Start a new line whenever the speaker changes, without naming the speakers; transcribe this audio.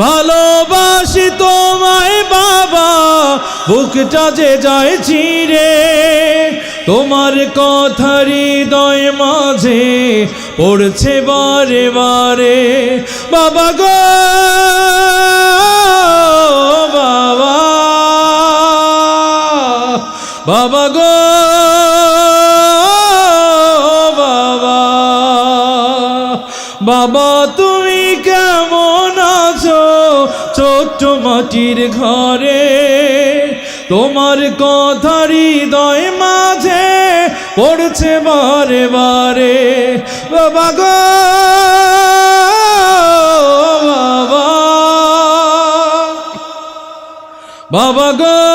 ভালোবাসি তোমায় বাবা, বুকটা যে যায় চিরে, তোমার কথা হৃদয় মাঝে পড়ছে বারে বারে। বাবা গো বাবা, বাবা গো বাবা, বাবা তুমি কেমন আছো ছোট্ট মাটির ঘরে, তোমার কথা হৃদয় মাঝে পড়ছে বারে বারে। বাবা গো বাবা, বাবা গো